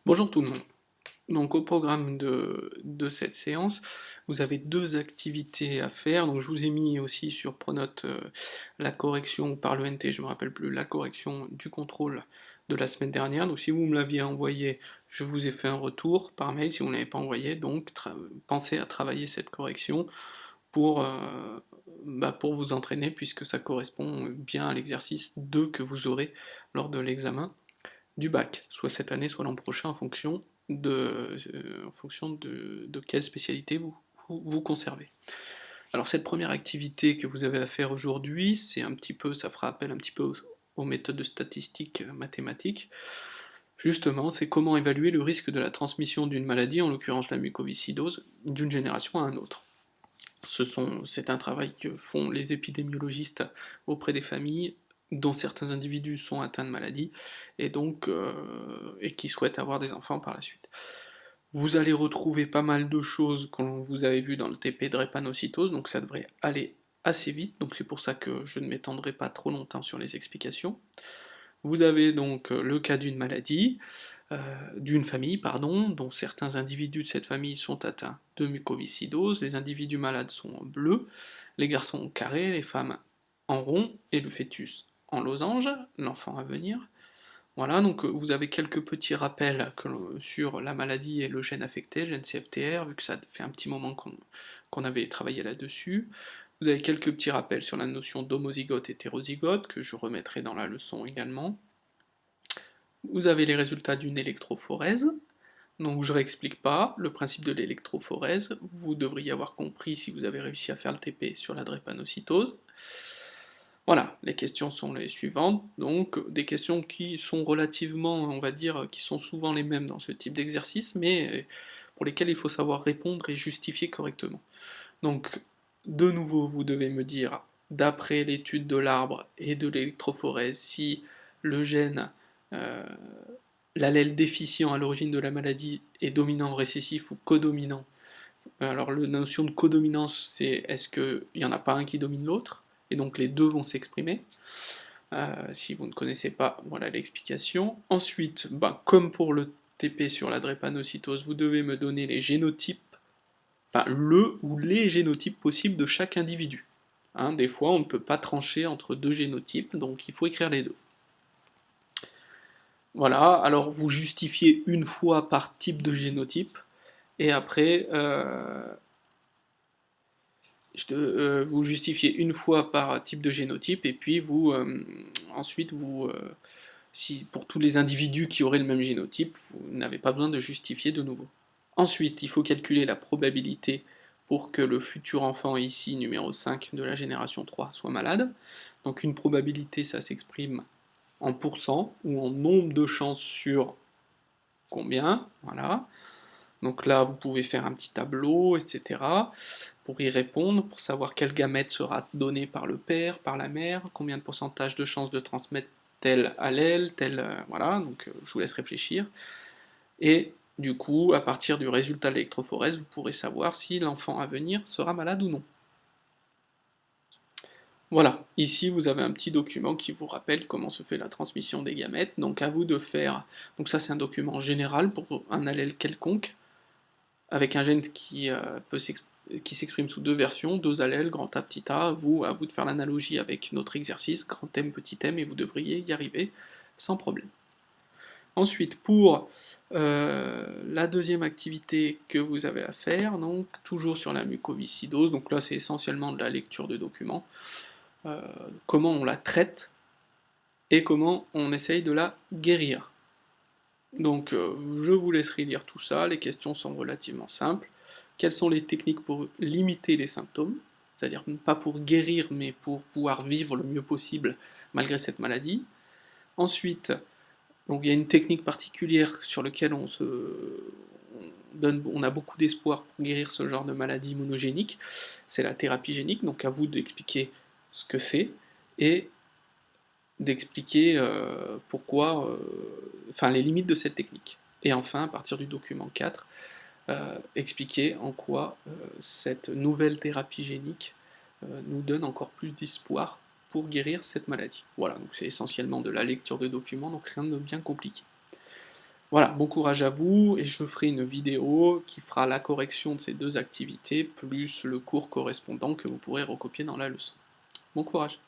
Bonjour tout le monde. Donc au programme de cette séance, vous avez deux activités à faire. Donc je vous ai mis aussi sur Pronote la correction par l'ENT, je me rappelle plus, la correction du contrôle de la semaine dernière. Donc si vous me l'aviez envoyé, je vous ai fait un retour par mail. Si vous ne l'avez pas envoyé, donc pensez à travailler cette correction pour, pour vous entraîner, puisque ça correspond bien à l'exercice 2 que vous aurez lors de l'examen du bac, soit cette année, soit l'an prochain, en fonction de quelle spécialité vous conservez. Alors cette première activité que vous avez à faire aujourd'hui, c'est un petit peu, ça fera appel un petit peu aux méthodes de statistiques mathématiques. Justement, c'est comment évaluer le risque de la transmission d'une maladie, en l'occurrence la mucoviscidose, d'une génération à un autre. C'est un travail que font les épidémiologistes auprès des familles dont certains individus sont atteints de maladie et qui souhaitent avoir des enfants par la suite. Vous allez retrouver pas mal de choses que vous avez vues dans le TP de drépanocytose, donc ça devrait aller assez vite, donc c'est pour ça que je ne m'étendrai pas trop longtemps sur les explications. Vous avez donc le cas d'une famille, pardon, dont certains individus de cette famille sont atteints de mucoviscidose, les individus malades sont en bleu, les garçons en carré, les femmes en rond, et le fœtus en losange, l'enfant à venir. Voilà, donc vous avez quelques petits rappels sur la maladie et le gène affecté, gène CFTR, vu que ça fait un petit moment qu'on avait travaillé là-dessus. Vous avez quelques petits rappels sur la notion d'homozygote et hétérozygote, que je remettrai dans la leçon également. Vous avez les résultats d'une électrophorèse, donc je réexplique pas, le principe de l'électrophorèse, vous devriez avoir compris si vous avez réussi à faire le TP sur la drépanocytose. Voilà, les questions sont les suivantes, donc des questions qui sont relativement, on va dire, qui sont souvent les mêmes dans ce type d'exercice, mais pour lesquelles il faut savoir répondre et justifier correctement. Donc, de nouveau, vous devez me dire, d'après l'étude de l'arbre et de l'électrophorèse, si le gène, euh, l'allèle déficient à l'origine de la maladie est dominant, récessif ou codominant. Alors la notion de codominance, c'est est-ce qu'il n'y en a pas un qui domine l'autre, et donc les deux vont s'exprimer. Si vous ne connaissez pas, voilà l'explication. Ensuite, comme pour le TP sur la drépanocytose, vous devez me donner les génotypes, enfin le ou les génotypes possibles de chaque individu. Hein, des fois, on ne peut pas trancher entre deux génotypes, donc il faut écrire les deux. Voilà, alors vous justifiez une fois par type de génotype, et après, vous justifiez une fois par type de génotype, et puis ensuite, si pour tous les individus qui auraient le même génotype, vous n'avez pas besoin de justifier de nouveau. Ensuite, il faut calculer la probabilité pour que le futur enfant, ici numéro 5 de la génération 3, soit malade. Donc une probabilité, ça s'exprime en pourcent, ou en nombre de chances sur combien, voilà. Donc là, vous pouvez faire un petit tableau, etc., pour y répondre, pour savoir quel gamète sera donné par le père, par la mère, combien de pourcentage de chances de transmettre tel allèle, voilà, donc je vous laisse réfléchir. Et du coup, à partir du résultat de l'électrophorèse, vous pourrez savoir si l'enfant à venir sera malade ou non. Voilà, ici vous avez un petit document qui vous rappelle comment se fait la transmission des gamètes, donc à vous de faire, donc ça c'est un document général pour un allèle quelconque, avec un gène qui s'exprime sous deux versions, deux allèles, grand A, petit a, à vous de faire l'analogie avec notre exercice, grand M, petit m, et vous devriez y arriver sans problème. Ensuite, pour la deuxième activité que vous avez à faire, donc toujours sur la mucoviscidose, donc là c'est essentiellement de la lecture de documents, comment on la traite et comment on essaye de la guérir. Donc je vous laisserai lire tout ça, les questions sont relativement simples. Quelles sont les techniques pour limiter les symptômes, c'est-à-dire pas pour guérir, mais pour pouvoir vivre le mieux possible malgré cette maladie. Ensuite, donc il y a une technique particulière sur laquelle on a beaucoup d'espoir pour guérir ce genre de maladie immunogénique, c'est la thérapie génique, donc à vous d'expliquer ce que c'est, et d'expliquer enfin les limites de cette technique. Et enfin, à partir du document 4, expliquer en quoi cette nouvelle thérapie génique nous donne encore plus d'espoir pour guérir cette maladie. Voilà, donc c'est essentiellement de la lecture de documents, donc rien de bien compliqué. Voilà, bon courage à vous, et je ferai une vidéo qui fera la correction de ces deux activités, plus le cours correspondant que vous pourrez recopier dans la leçon. Bon courage!